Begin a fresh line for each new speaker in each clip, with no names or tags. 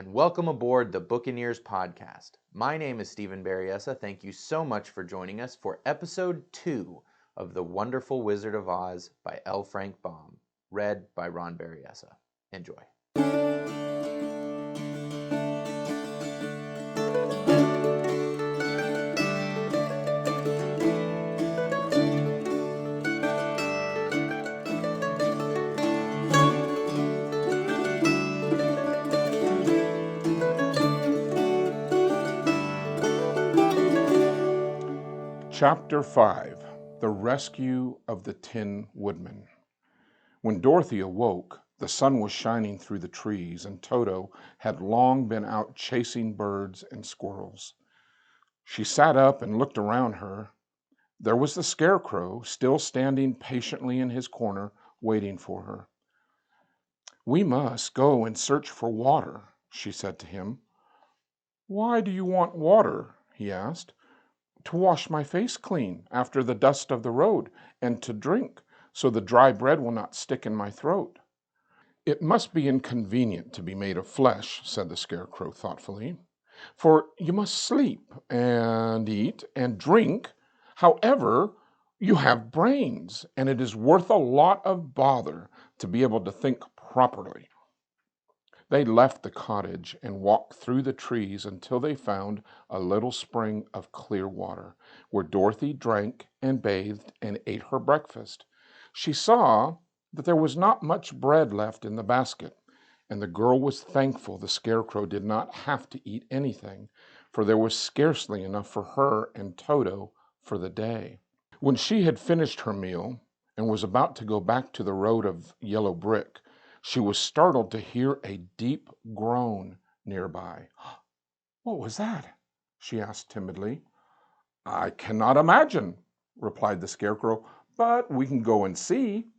and welcome aboard the Buccaneers podcast. My name is Ron Berryessa. Thank you so much for joining us for episode 2 of The Wonderful Wizard of Oz by L. Frank Baum, read by Ron Berryessa. Enjoy.
Chapter 5 The Rescue of the Tin Woodman. When Dorothy awoke, the sun was shining through the trees, and Toto had long been out chasing birds and squirrels. She sat up and looked around her. There was the Scarecrow, still standing patiently in his corner, waiting for her. "We must go and search for water," she said to him. "Why do you want water?" he asked. "To wash my face clean after the dust of the road, and to drink, so the dry bread will not stick in my throat." "It must be inconvenient to be made of flesh," said the Scarecrow thoughtfully, "for you must sleep and eat and drink. However, you have brains, and it is worth a lot of bother to be able to think properly." They left the cottage and walked through the trees until they found a little spring of clear water, where Dorothy drank and bathed and ate her breakfast. She saw that there was not much bread left in the basket, and the girl was thankful the Scarecrow did not have to eat anything, for there was scarcely enough for her and Toto for the day. When she had finished her meal and was about to go back to the road of yellow brick, she was startled to hear a deep groan nearby. "What was that?" she asked timidly. "I cannot imagine," replied the Scarecrow, "but we can go and see."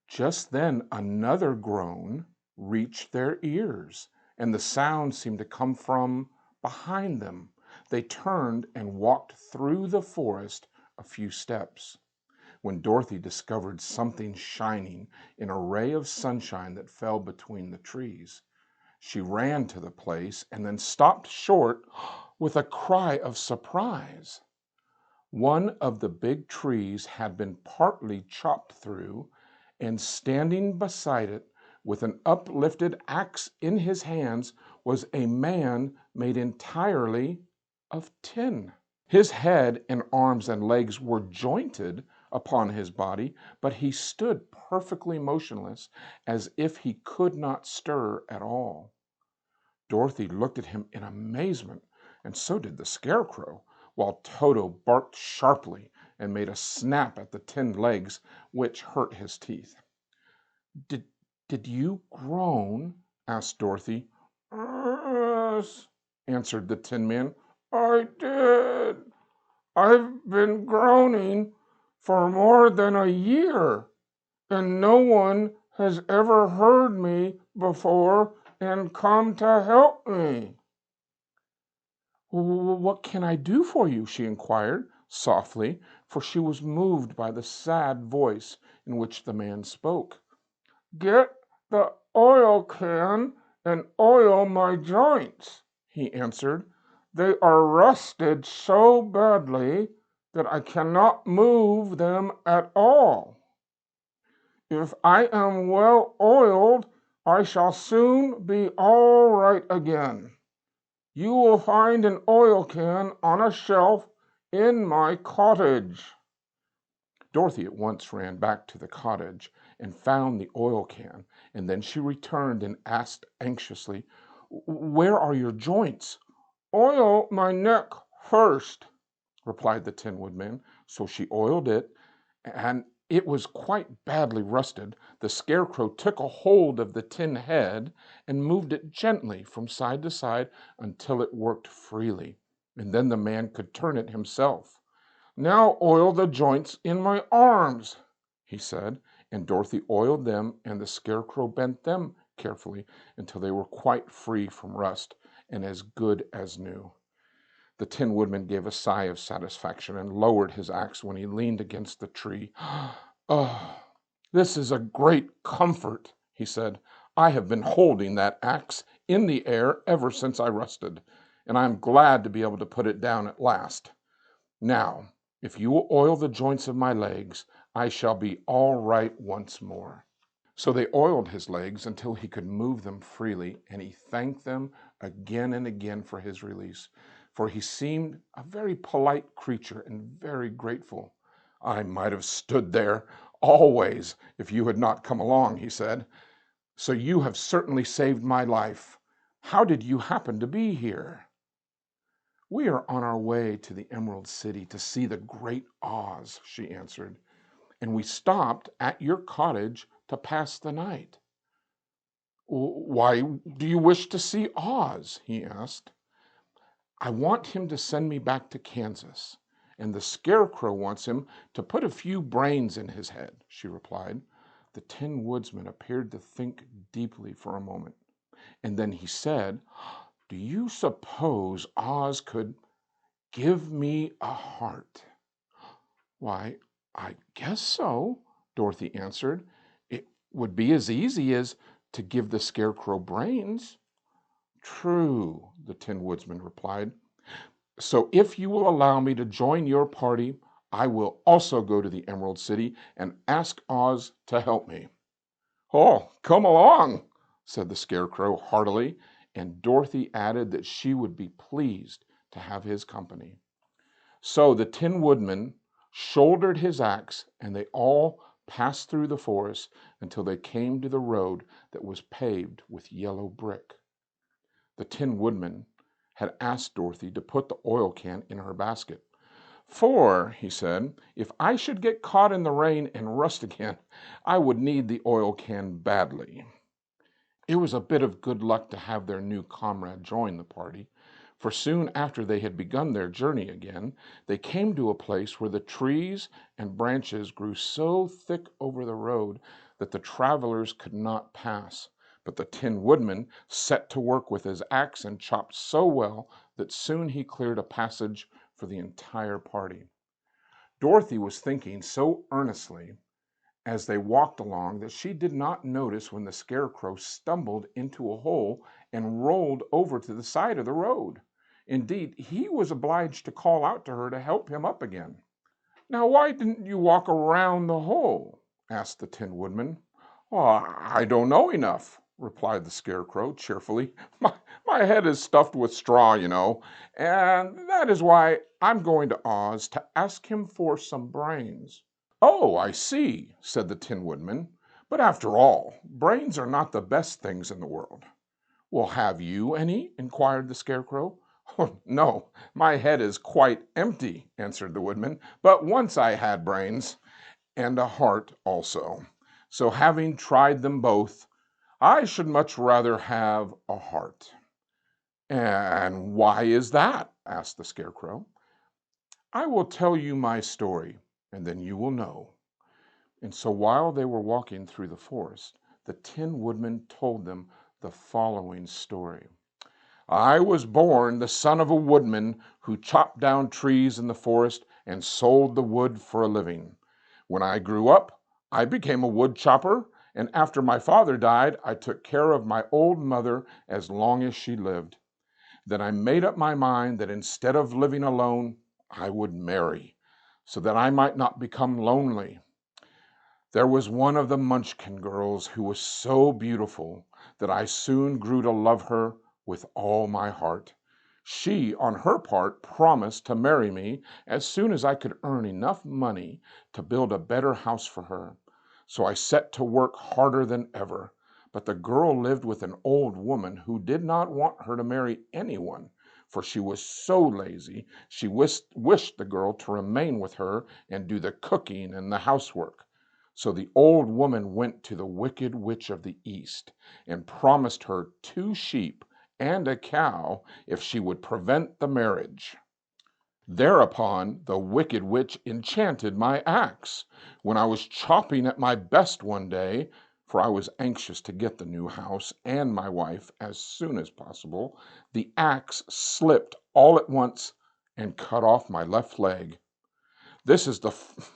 Just then another groan reached their ears, and the sound seemed to come from behind them. They turned and walked through the forest a few steps, when Dorothy discovered something shining in a ray of sunshine that fell between the trees. She ran to the place and then stopped short with a cry of surprise. One of the big trees had been partly chopped through, and standing beside it with an uplifted axe in his hands was a man made entirely of tin. His head and arms and legs were jointed upon his body, but he stood perfectly motionless, as if he could not stir at all. Dorothy looked at him in amazement, and so did the Scarecrow, while Toto barked sharply and made a snap at the tin legs, which hurt his teeth. Did you groan?" asked Dorothy. "Yes," answered the Tin Man. "I did. I've been groaning for more than a year, and no one has ever heard me before and come to help me." "What can I do for you?" she inquired softly, for she was moved by the sad voice in which the man spoke. "Get the oil can and oil my joints," he answered. "They are rusted so badly that I cannot move them at all. If I am well oiled, I shall soon be all right again. You will find an oil can on a shelf in my cottage." Dorothy at once ran back to the cottage and found the oil can, and then she returned and asked anxiously, "Where are your joints?" "Oil my neck first," replied the Tin Woodman. So she oiled it, and it was quite badly rusted. The Scarecrow took a hold of the tin head and moved it gently from side to side until it worked freely, and then the man could turn it himself. "Now oil the joints in my arms," he said, and Dorothy oiled them, and the Scarecrow bent them carefully until they were quite free from rust and as good as new. The Tin Woodman gave a sigh of satisfaction and lowered his axe when he leaned against the tree. "Oh, this is a great comfort," he said. I have been holding that axe in the air ever since I rested, and I am glad to be able to put it down at last. Now, if you will oil the joints of my legs, I shall be all right once more." So they oiled his legs until he could move them freely, and he thanked them again and again for his release, for he seemed a very polite creature and very grateful. "I might have stood there always if you had not come along," he said. "So you have certainly saved my life. How did you happen to be here?" "We are on our way to the Emerald City to see the great Oz," she answered, "and we stopped at your cottage to pass the night." "Why do you wish to see Oz?" he asked. "I want him to send me back to Kansas, and the Scarecrow wants him to put a few brains in his head," she replied. The Tin Woodsman appeared to think deeply for a moment, and then he said, "Do you suppose Oz could give me a heart?" "Why, I guess so," Dorothy answered. "It would be as easy as to give the Scarecrow brains." "True," the Tin Woodsman replied. "So if you will allow me to join your party, I will also go to the Emerald City and ask Oz to help me." "Oh, come along," said the Scarecrow heartily, and Dorothy added that she would be pleased to have his company. So the Tin Woodman shouldered his axe, and they all passed through the forest until they came to the road that was paved with yellow brick. The Tin Woodman had asked Dorothy to put the oil can in her basket. "For," he said, "if I should get caught in the rain and rust again, I would need the oil can badly." It was a bit of good luck to have their new comrade join the party, for soon after they had begun their journey again, they came to a place where the trees and branches grew so thick over the road that the travelers could not pass. But the Tin Woodman set to work with his axe and chopped so well that soon he cleared a passage for the entire party. Dorothy was thinking so earnestly as they walked along that she did not notice when the Scarecrow stumbled into a hole and rolled over to the side of the road. Indeed, he was obliged to call out to her to help him up again. "Now, why didn't you walk around the hole?" asked the Tin Woodman. "Oh, I don't know enough," replied the Scarecrow cheerfully. My head is stuffed with straw, and that is why I'm going to Oz to ask him for some brains." "Oh, I see," said the Tin Woodman. "But after all, brains are not the best things in the world." "Well, have you any?" inquired the Scarecrow. "Oh, no, my head is quite empty," answered the Woodman. "But once I had brains, and a heart also. So having tried them both, I should much rather have a heart." "And why is that?" asked the Scarecrow. "I will tell you my story, and then you will know." And so while they were walking through the forest, the Tin Woodman told them the following story. "I was born the son of a woodman who chopped down trees in the forest and sold the wood for a living. When I grew up, I became a wood chopper, and after my father died, I took care of my old mother as long as she lived. Then I made up my mind that instead of living alone, I would marry, so that I might not become lonely. There was one of the Munchkin girls who was so beautiful that I soon grew to love her with all my heart. She, on her part, promised to marry me as soon as I could earn enough money to build a better house for her. So I set to work harder than ever. But the girl lived with an old woman who did not want her to marry anyone, for she was so lazy she wished the girl to remain with her and do the cooking and the housework. So the old woman went to the Wicked Witch of the East and promised her 2 sheep and a cow if she would prevent the marriage. Thereupon the Wicked Witch enchanted my axe. When I was chopping at my best one day, for I was anxious to get the new house and my wife as soon as possible, the axe slipped all at once and cut off my left leg. This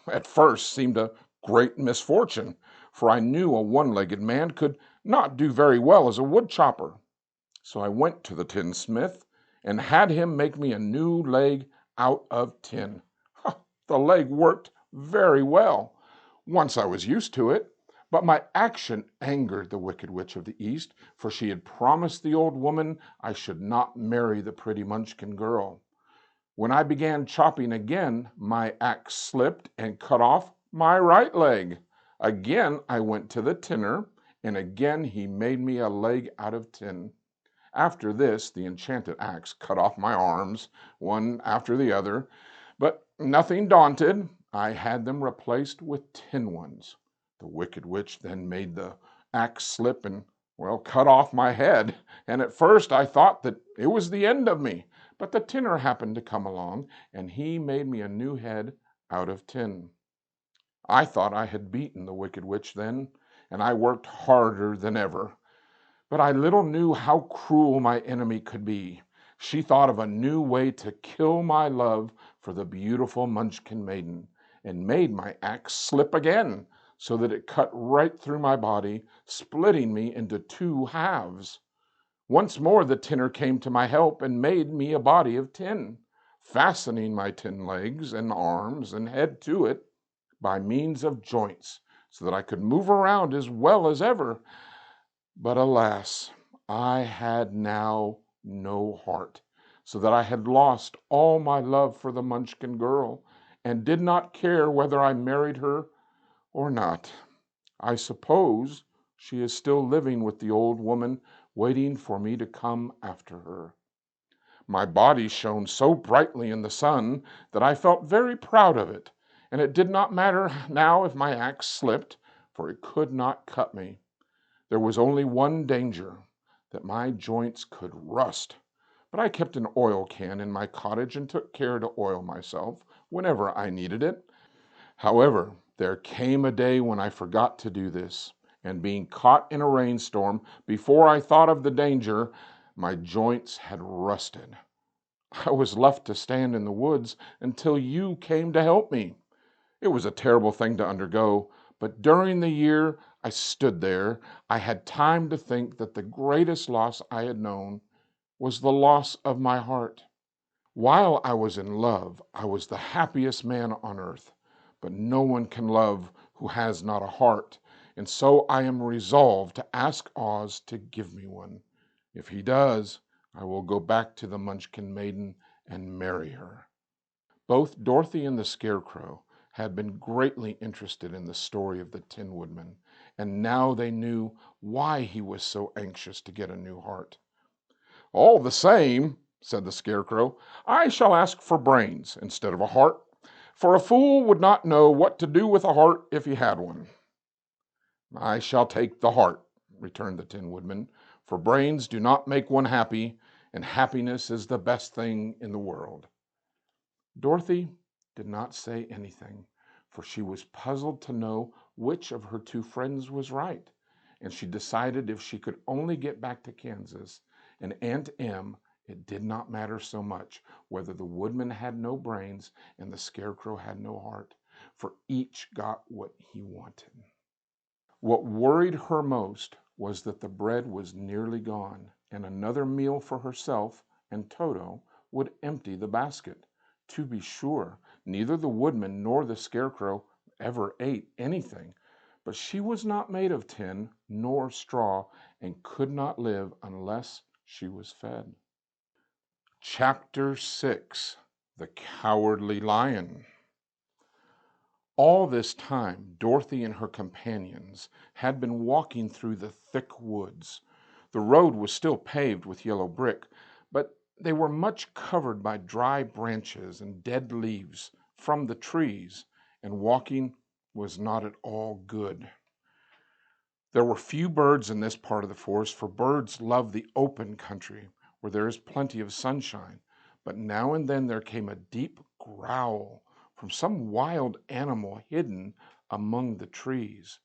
at first seemed a great misfortune, for I knew a one-legged man could not do very well as a wood chopper. So I went to the tinsmith and had him make me a new leg out of tin. The leg worked very well. Once I was used to it, but my action angered the Wicked Witch of the East, for she had promised the old woman I should not marry the pretty Munchkin girl. When I began chopping again, my axe slipped and cut off my right leg. Again I went to the tinner, and again he made me a leg out of tin. After this, the enchanted axe cut off my arms, one after the other, but nothing daunted, I had them replaced with tin ones. The Wicked Witch then made the axe slip and, well, cut off my head, and at first I thought that it was the end of me, but the tinner happened to come along, and he made me a new head out of tin. I thought I had beaten the Wicked Witch then, and I worked harder than ever. But I little knew how cruel my enemy could be. She thought of a new way to kill my love for the beautiful Munchkin maiden, and made my axe slip again, so that it cut right through my body, splitting me into two halves. Once more the tinner came to my help and made me a body of tin, fastening my tin legs and arms and head to it by means of joints, so that I could move around as well as ever. But alas, I had now no heart, so that I had lost all my love for the Munchkin girl, and did not care whether I married her or not. I suppose she is still living with the old woman, waiting for me to come after her. My body shone so brightly in the sun that I felt very proud of it, and it did not matter now if my axe slipped, for it could not cut me. There was only one danger, that my joints could rust, but I kept an oil can in my cottage and took care to oil myself whenever I needed it. However, there came a day when I forgot to do this, and being caught in a rainstorm, before I thought of the danger, my joints had rusted. I was left to stand in the woods until you came to help me. It was a terrible thing to undergo, but during the year I stood there, I had time to think that the greatest loss I had known was the loss of my heart. While I was in love, I was the happiest man on earth, but no one can love who has not a heart, and so I am resolved to ask Oz to give me one. If he does, I will go back to the Munchkin maiden and marry her. Both Dorothy and the Scarecrow had been greatly interested in the story of the Tin Woodman, and now they knew why he was so anxious to get a new heart. "All the same," said the Scarecrow, "I shall ask for brains instead of a heart, for a fool would not know what to do with a heart if he had one." "I shall take the heart," returned the Tin Woodman, "for brains do not make one happy, and happiness is the best thing in the world." Dorothy did not say anything, for she was puzzled to know which of her two friends was right, and she decided if she could only get back to Kansas and Aunt Em, it did not matter so much whether the Woodman had no brains and the Scarecrow had no heart, for each got what he wanted. What worried her most was that the bread was nearly gone, and another meal for herself and Toto would empty the basket. To be sure, neither the Woodman nor the Scarecrow ever ate anything, but she was not made of tin nor straw, and could not live unless she was fed. Chapter 6: The Cowardly Lion. All this time Dorothy and her companions had been walking through the thick woods. The road was still paved with yellow brick, but they were much covered by dry branches and dead leaves from the trees, and walking was not at all good. There were few birds in this part of the forest, for birds love the open country where there is plenty of sunshine, but now and then there came a deep growl from some wild animal hidden among the trees.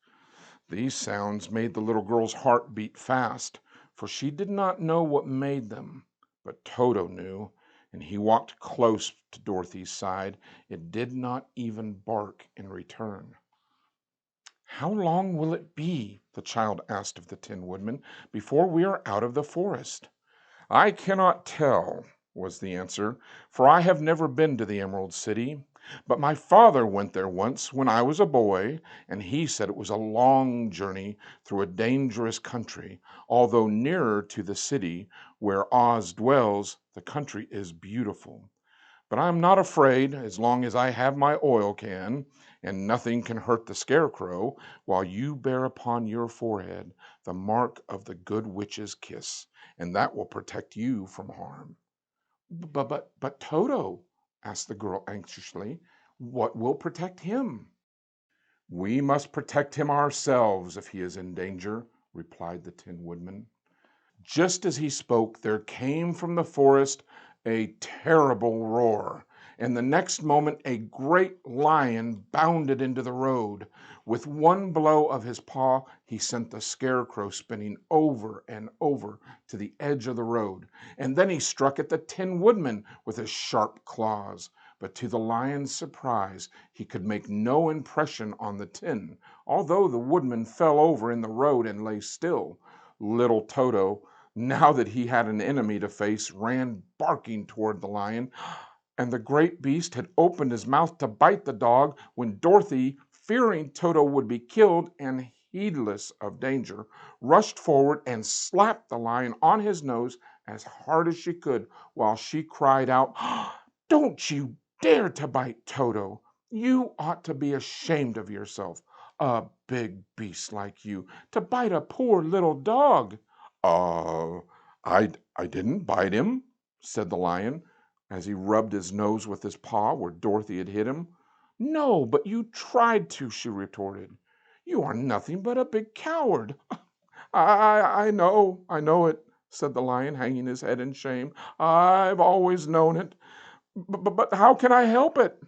These sounds made the little girl's heart beat fast, for she did not know what made them, but Toto knew, and he walked close to Dorothy's side. It did not even bark in return. How long will it be, the child asked of the Tin Woodman, before we are out of the forest? I cannot tell, was the answer, for I have never been to the Emerald City. But my father went there once when I was a boy, and he said it was a long journey through a dangerous country. Although nearer to the city where Oz dwells, the country is beautiful. But I'm not afraid as long as I have my oil can, and nothing can hurt the Scarecrow while you bear upon your forehead the mark of the Good Witch's kiss, and that will protect you from harm. But Toto, asked the girl anxiously, what will protect him? We must protect him ourselves if he is in danger, replied the Tin Woodman. Just as he spoke, there came from the forest a terrible roar, and the next moment a great lion bounded into the road. With one blow of his paw, he sent the Scarecrow spinning over and over to the edge of the road, and then he struck at the Tin Woodman with his sharp claws. But to the lion's surprise, he could make no impression on the tin, although the woodman fell over in the road and lay still. Little Toto, now that he had an enemy to face, ran barking toward the lion, and the great beast had opened his mouth to bite the dog when Dorothy, fearing Toto would be killed and heedless of danger, rushed forward and slapped the lion on his nose as hard as she could while she cried out, "Don't you dare to bite Toto! You ought to be ashamed of yourself, a big beast like you, to bite a poor little dog." Uh, I didn't bite him, said the lion, as he rubbed his nose with his paw where Dorothy had hit him. No, but you tried to, she retorted. You are nothing but a big coward. I know it, said the lion, hanging his head in shame. I've always known it. But how can I help it?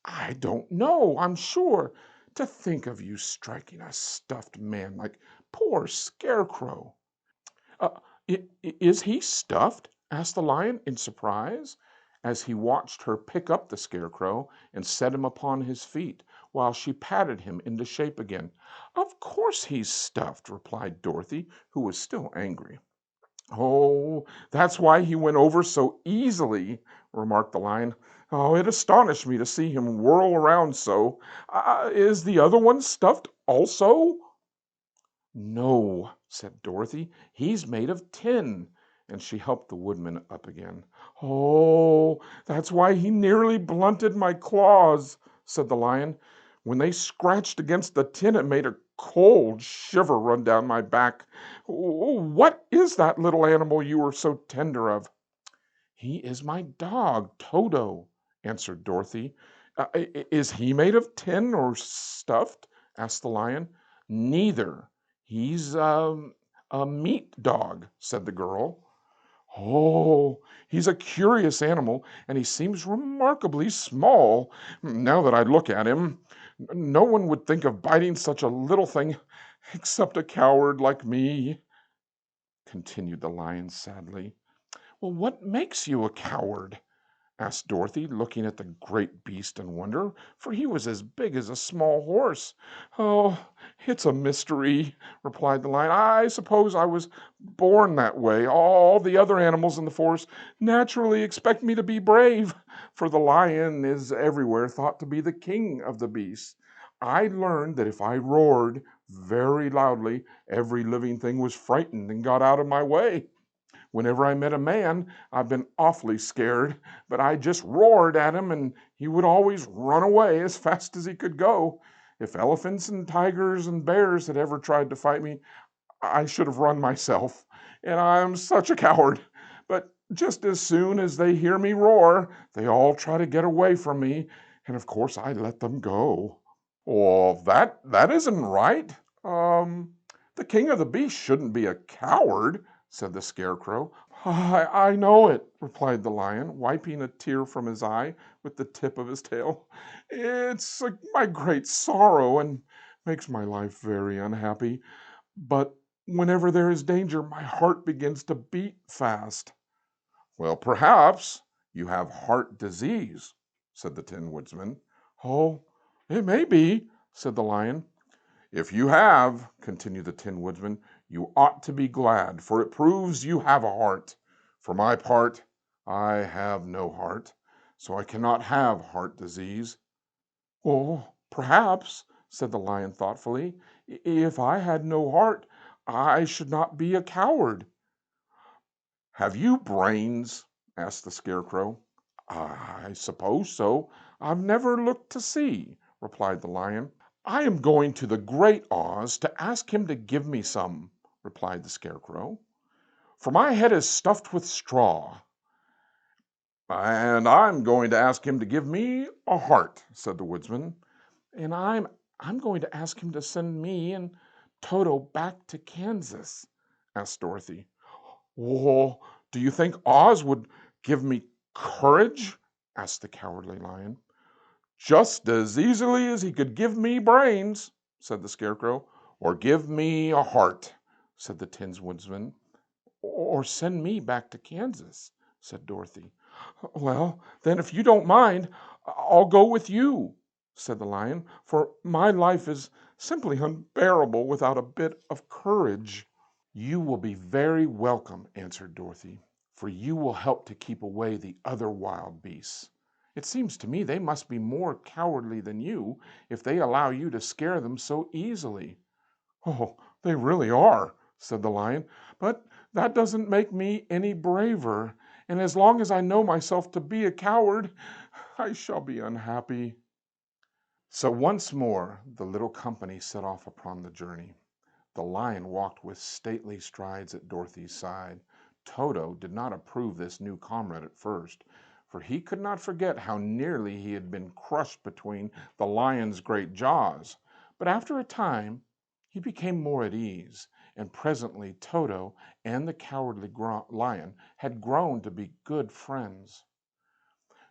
I don't know, I'm sure. To think of you striking a stuffed man like poor Scarecrow. Uh, is he stuffed? Asked the lion in surprise, as he watched her pick up the Scarecrow and set him upon his feet, while she patted him into shape again. Of course he's stuffed, replied Dorothy, who was still angry. Oh, that's why he went over so easily, remarked the lion. Oh, it astonished me to see him whirl around so. Is the other one stuffed also? No, said Dorothy, he's made of tin, and she helped the woodman up again. Oh, that's why he nearly blunted my claws, said the lion. When they scratched against the tin, it made a cold shiver run down my back. What is that little animal you were so tender of? He is my dog, Toto, answered Dorothy. Is he made of tin or stuffed? Asked the lion. Neither. He's a meat dog, said the girl. Oh, he's a curious animal, and he seems remarkably small. Now that I look at him, no one would think of biting such a little thing except a coward like me, continued the lion sadly. Well, what makes you a coward? Asked Dorothy, looking at the great beast in wonder, for he was as big as a small horse. Oh, it's a mystery, replied the lion. I suppose I was born that way. All the other animals in the forest naturally expect me to be brave, for the lion is everywhere thought to be the king of the beasts. I learned that if I roared very loudly, every living thing was frightened and got out of my way. Whenever I met a man, I've been awfully scared, but I just roared at him and he would always run away as fast as he could go. If elephants and tigers and bears had ever tried to fight me, I should have run myself. And I'm such a coward. But just as soon as they hear me roar, they all try to get away from me, and of course I let them go. Well, that isn't right. The king of the beasts shouldn't be a coward, said the Scarecrow. I know it, replied the lion, wiping a tear from his eye with the tip of his tail. It's my great sorrow and makes my life very unhappy. But whenever there is danger, my heart begins to beat fast. Well, perhaps you have heart disease, said the Tin Woodsman. Oh, it may be, said the lion. "If you have," continued the Tin Woodman, "you ought to be glad, for it proves you have a heart. For my part, I have no heart, so I cannot have heart disease." "Oh, perhaps," said the Lion thoughtfully, "if I had no heart, I should not be a coward." "Have you brains?" asked the Scarecrow. "I suppose so. I've never looked to see," replied the Lion. "I am going to the Great Oz to ask him to give me some," replied the Scarecrow, "for my head is stuffed with straw." "And I'm going to ask him to give me a heart," said the Woodsman. "And I'm going to ask him to send me and Toto back to Kansas," asked Dorothy. "Well, do you think Oz would give me courage?" asked the Cowardly Lion. "Just as easily as he could give me brains," said the Scarecrow. "Or give me a heart," said the Tin Woodsman. "Or send me back to Kansas," said Dorothy. "Well, then, if you don't mind, I'll go with you," said the Lion, "for my life is simply unbearable without a bit of courage." "You will be very welcome," answered Dorothy, "for you will help to keep away the other wild beasts. It seems to me they must be more cowardly than you if they allow you to scare them so easily." "Oh, they really are," said the Lion, "but that doesn't make me any braver, and as long as I know myself to be a coward, I shall be unhappy." So once more the little company set off upon the journey. The Lion walked with stately strides at Dorothy's side. Toto did not approve this new comrade at first, for he could not forget how nearly he had been crushed between the Lion's great jaws. But after a time he became more at ease, and presently Toto and the Cowardly Lion had grown to be good friends.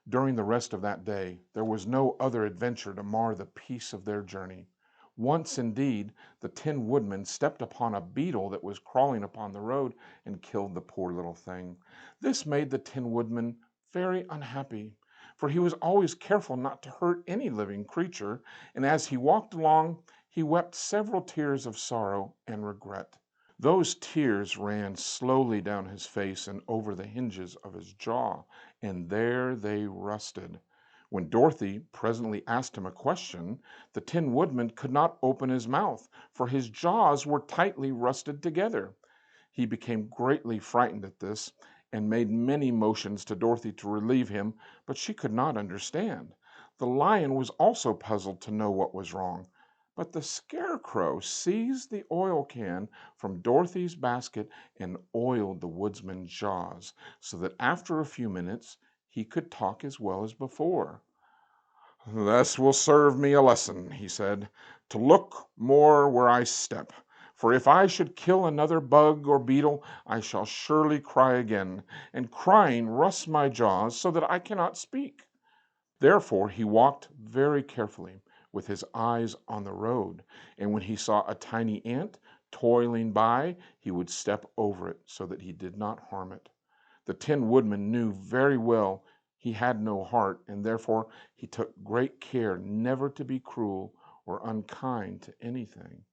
During the rest of that day there was no other adventure to mar the peace of their journey. Once, indeed, the Tin Woodman stepped upon a beetle that was crawling upon the road and killed the poor little thing. This made the Tin Woodman very unhappy, for he was always careful not to hurt any living creature, and as he walked along he wept several tears of sorrow and regret. Those tears ran slowly down his face and over the hinges of his jaw, and there they rusted. When Dorothy presently asked him a question, the Tin Woodman could not open his mouth, for his jaws were tightly rusted together. He became greatly frightened at this, and made many motions to Dorothy to relieve him, but she could not understand. The Lion was also puzzled to know what was wrong. But the Scarecrow seized the oil can from Dorothy's basket and oiled the Woodsman's jaws, so that after a few minutes he could talk as well as before. "This will serve me a lesson," he said, "to look more where I step. For if I should kill another bug or beetle, I shall surely cry again, and crying rusts my jaws so that I cannot speak." Therefore he walked very carefully, with his eyes on the road, and when he saw a tiny ant toiling by, he would step over it so that he did not harm it. The Tin Woodman knew very well he had no heart, and therefore he took great care never to be cruel or unkind to anything.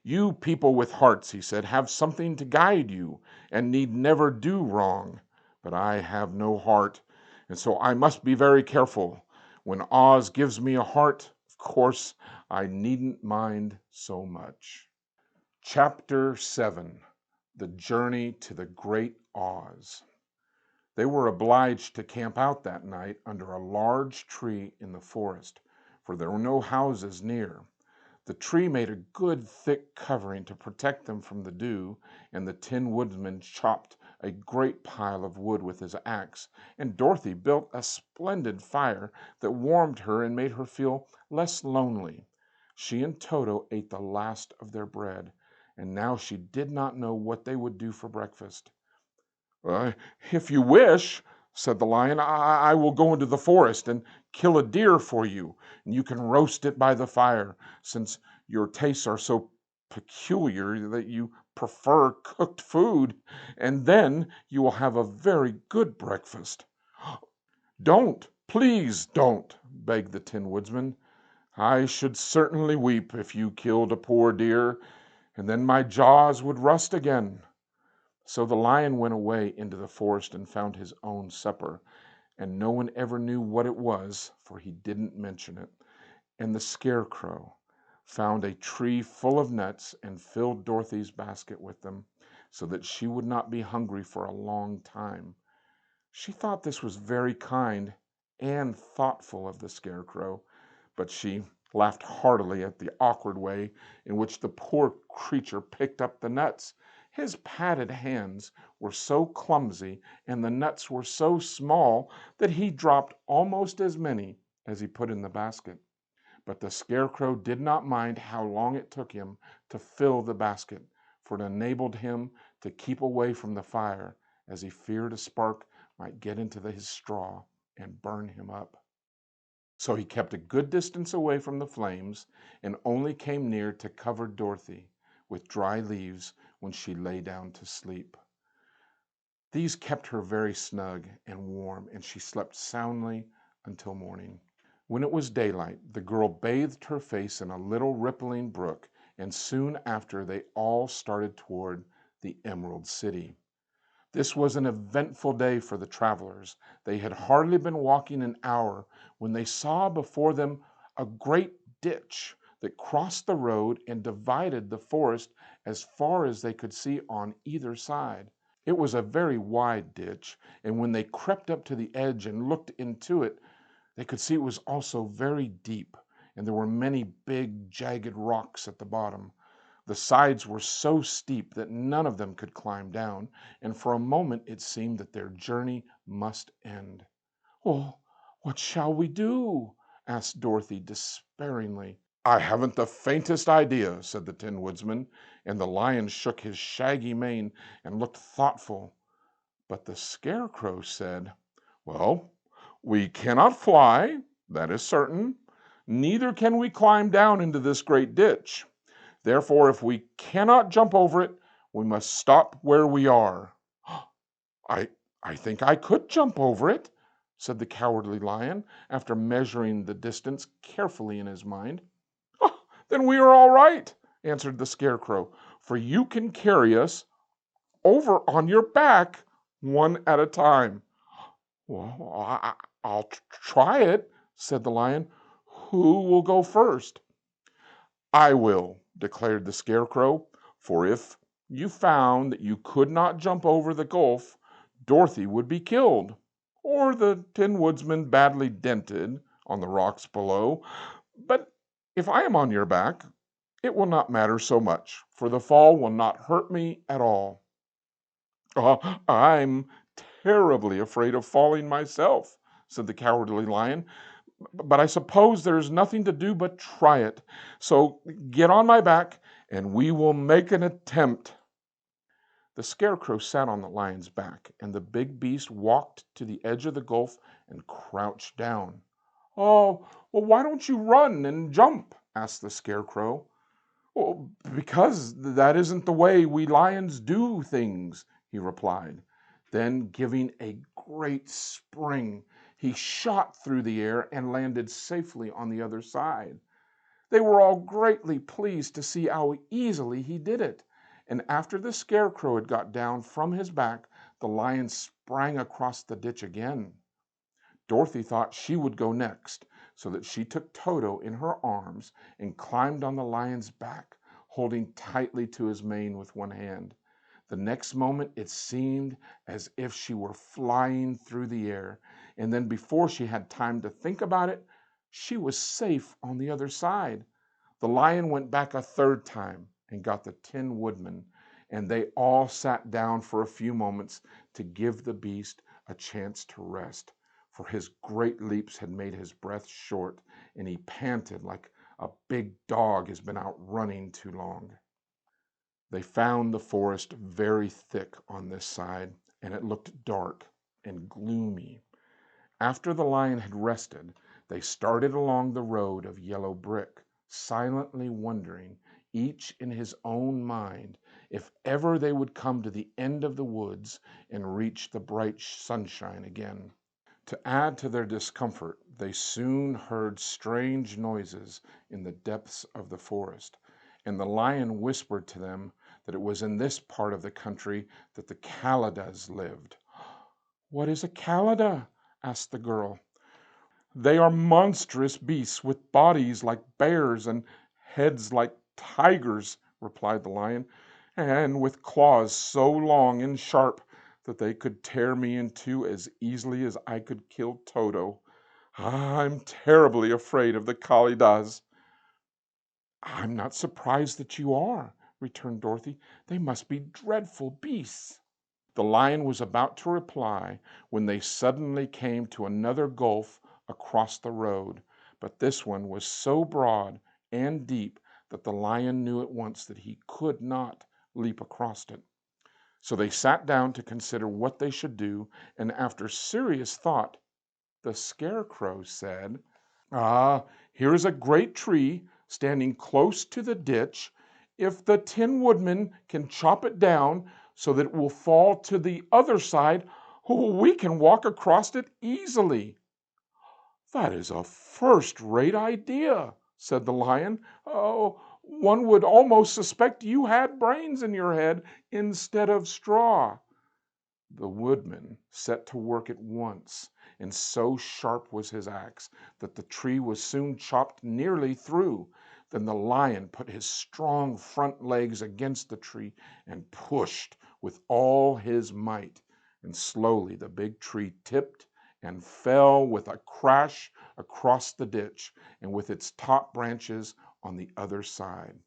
"You people with hearts," he said, "have something to guide you, and need never do wrong. But I have no heart, and so I must be very careful. When Oz gives me a heart, of course, I needn't mind so much." Chapter 7. The Journey to the Great Oz. They were obliged to camp out that night under a large tree in the forest, for there were no houses near. The tree made a good thick covering to protect them from the dew, and the Tin Woodman chopped a great pile of wood with his axe, and Dorothy built a splendid fire that warmed her and made her feel less lonely. She and Toto ate the last of their bread, and now she did not know what they would do for breakfast. "If you wish," said the Lion, I will go into the forest and kill a deer for you, and you can roast it by the fire, since your tastes are so peculiar that you prefer cooked food, and then you will have a very good breakfast." "Don't, please don't," begged the Tin Woodman. I should certainly weep if you killed a poor deer, and then my jaws would rust again." So the lion went away into the forest and found his own supper, and no one ever knew what it was, for he didn't mention it. And the Scarecrow found a tree full of nuts and filled Dorothy's basket with them, so that she would not be hungry for a long time. She thought this was very kind and thoughtful of the Scarecrow, but she laughed heartily at the awkward way in which the poor creature picked up the nuts. His padded hands were so clumsy and the nuts were so small that he dropped almost as many as he put in the basket. But the Scarecrow did not mind how long it took him to fill the basket, for it enabled him to keep away from the fire, as he feared a spark might get into his straw and burn him up. So he kept a good distance away from the flames and only came near to cover Dorothy with dry leaves when she lay down to sleep. These kept her very snug and warm, and she slept soundly until morning. When it was daylight, the girl bathed her face in a little rippling brook, and soon after they all started toward the Emerald City. This was an eventful day for the travelers. They had hardly been walking an hour when they saw before them a great ditch that crossed the road and divided the forest as far as they could see on either side. It was a very wide ditch, and when they crept up to the edge and looked into it, they could see it was also very deep, and there were many big, jagged rocks at the bottom. The sides were so steep that none of them could climb down, and for a moment it seemed that their journey must end. "Oh, what shall we do?" asked Dorothy despairingly. "I haven't the faintest idea," said the Tin Woodsman, and the lion shook his shaggy mane and looked thoughtful. But the Scarecrow said, "Well, we cannot fly, that is certain. Neither can we climb down into this great ditch. Therefore, if we cannot jump over it, we must stop where we are." I, I think I could jump over it," said the Cowardly Lion, after measuring the distance carefully in his mind. "Then we are all right," answered the Scarecrow, "for you can carry us over on your back one at a time." "Well, I'll try it," said the lion. "Who will go first?" "I will," declared the Scarecrow, "for if you found that you could not jump over the gulf, Dorothy would be killed, or the Tin Woodsman badly dented on the rocks below. But if I am on your back, it will not matter so much, for the fall will not hurt me at all." "I'm terribly afraid of falling myself," said the Cowardly Lion, "but I suppose there is nothing to do but try it. So get on my back, and we will make an attempt." The Scarecrow sat on the lion's back, and the big beast walked to the edge of the gulf and crouched down. "Oh, well, why don't you run and jump?" asked the Scarecrow. "Well, because that isn't the way we lions do things," he replied. Then, giving a great spring, he shot through the air and landed safely on the other side. They were all greatly pleased to see how easily he did it, and after the Scarecrow had got down from his back, the lion sprang across the ditch again. Dorothy thought she would go next, so that she took Toto in her arms and climbed on the lion's back, holding tightly to his mane with one hand. The next moment it seemed as if she were flying through the air, and then before she had time to think about it, she was safe on the other side. The lion went back a third time and got the Tin Woodman, and they all sat down for a few moments to give the beast a chance to rest, for his great leaps had made his breath short, and he panted like a big dog has been out running too long. They found the forest very thick on this side, and it looked dark and gloomy. After the lion had rested, they started along the road of yellow brick, silently wondering, each in his own mind, if ever they would come to the end of the woods and reach the bright sunshine again. To add to their discomfort, they soon heard strange noises in the depths of the forest, and the lion whispered to them that it was in this part of the country that the Kalidas lived. "What is a Kalida?" asked the girl. "They are monstrous beasts with bodies like bears and heads like tigers," replied the lion, "and with claws so long and sharp that they could tear me in two as easily as I could kill Toto. I'm terribly afraid of the Kalidas." "I'm not surprised that you are," returned Dorothy. "They must be dreadful beasts." The lion was about to reply when they suddenly came to another gulf across the road, but this one was so broad and deep that the lion knew at once that he could not leap across it. So they sat down to consider what they should do, and after serious thought, the Scarecrow said, "Ah, here is a great tree standing close to the ditch. If the Tin Woodman can chop it down so that it will fall to the other side, we can walk across it easily." "That is a first-rate idea," said the lion. "Oh, one would almost suspect you had brains in your head instead of straw." The woodman set to work at once, and so sharp was his axe that the tree was soon chopped nearly through. Then the lion put his strong front legs against the tree and pushed with all his might, and slowly the big tree tipped and fell with a crash across the ditch and with its top branches on the other side.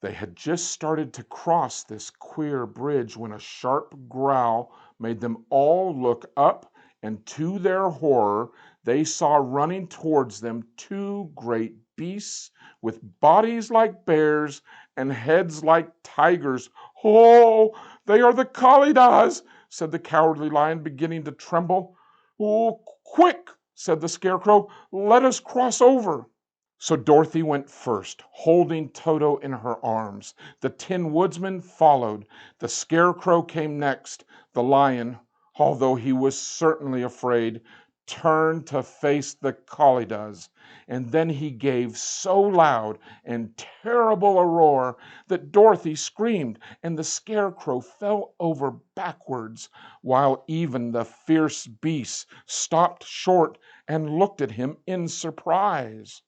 They had just started to cross this queer bridge when a sharp growl made them all look up, and to their horror they saw running towards them two great beasts with bodies like bears and heads like tigers. "Oh, they are the Kalidas," said the Cowardly Lion, beginning to tremble. "Oh, quick," said the Scarecrow, "let us cross over." So Dorothy went first, holding Toto in her arms. The Tin Woodsman followed. The Scarecrow came next. The lion, although he was certainly afraid, turned to face the Kalidas, and then he gave so loud and terrible a roar that Dorothy screamed, and the Scarecrow fell over backwards, while even the fierce beasts stopped short and looked at him in surprise.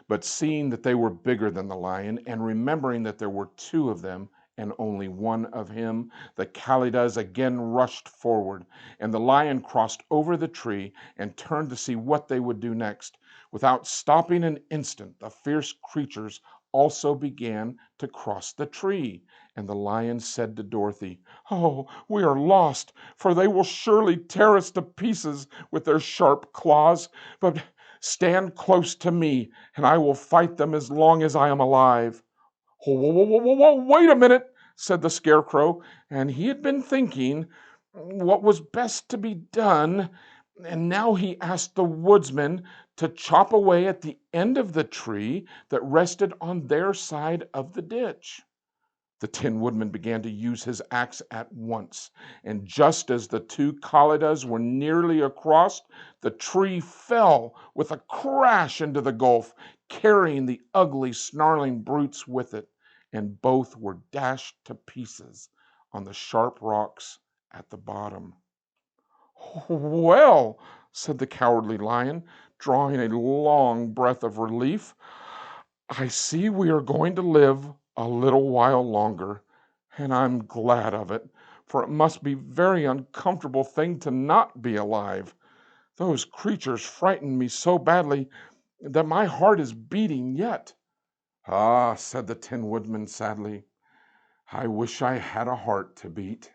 But seeing that they were bigger than the lion, and remembering that there were two of them and only one of him, the Kalidas again rushed forward, and the lion crossed over the tree and turned to see what they would do next. Without stopping an instant, the fierce creatures also began to cross the tree, and the lion said to Dorothy, "Oh, we are lost, for they will surely tear us to pieces with their sharp claws. But stand close to me, and I will fight them as long as I am alive." "Whoa, whoa, whoa, whoa, whoa, wait a minute," said the Scarecrow, and he had been thinking what was best to be done, and now he asked the woodsman to chop away at the end of the tree that rested on their side of the ditch. The Tin Woodman began to use his axe at once, and just as the two Kalidas were nearly across, the tree fell with a crash into the gulf, carrying the ugly, snarling brutes with it, and both were dashed to pieces on the sharp rocks at the bottom. "Well," said the Cowardly Lion, drawing a long breath of relief, "I see we are going to live a little while longer, and I'm glad of it, for it must be a very uncomfortable thing to not be alive. Those creatures frightened me so badly that my heart is beating yet." "Ah," said the Tin Woodman sadly, "I wish I had a heart to beat."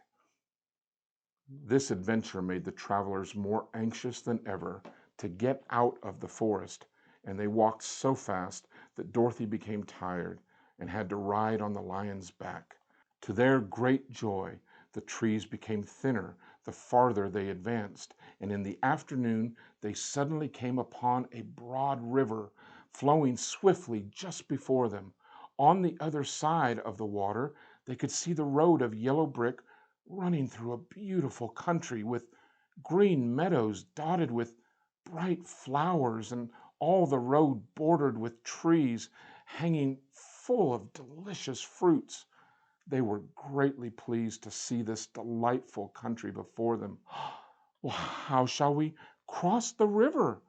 This adventure made the travelers more anxious than ever to get out of the forest, and they walked so fast that Dorothy became tired and had to ride on the lion's back. To their great joy, the trees became thinner the farther they advanced, and in the afternoon they suddenly came upon a broad river flowing swiftly just before them. On the other side of the water, they could see the road of yellow brick running through a beautiful country with green meadows dotted with bright flowers, and all the road bordered with trees hanging full of delicious fruits. They were greatly pleased to see this delightful country before them. "Well, how shall we cross the river?"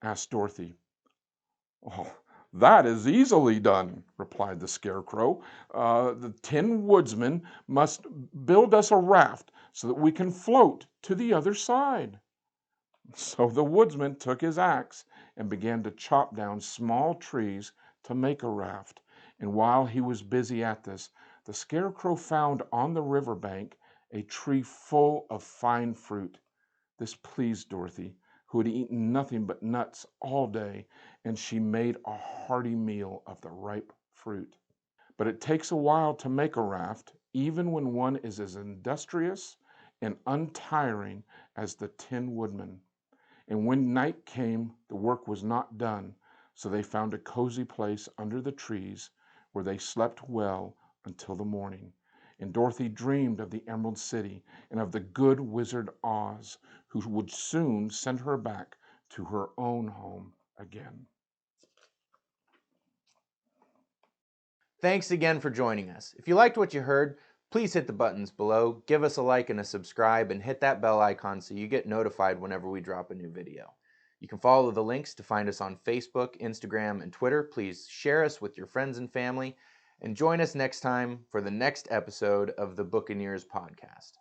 asked Dorothy. "Oh, that is easily done," replied the Scarecrow. "The Tin Woodsman must build us a raft so that we can float to the other side." So the Woodsman took his axe and began to chop down small trees to make a raft. And while he was busy at this, the Scarecrow found on the river bank a tree full of fine fruit. This pleased Dorothy, who had eaten nothing but nuts all day, and she made a hearty meal of the ripe fruit. But it takes a while to make a raft, even when one is as industrious and untiring as the Tin Woodman. And when night came, the work was not done, so they found a cozy place under the trees where they slept well until the morning. And Dorothy dreamed of the Emerald City and of the good Wizard Oz, who would soon send her back to her own home again.
Thanks again for joining us. If you liked what you heard, please hit the buttons below, give us a like and a subscribe, and hit that bell icon so you get notified whenever we drop a new video. You can follow the links to find us on Facebook, Instagram, and Twitter. Please share us with your friends and family, and join us next time for the next episode of the Buccaneers podcast.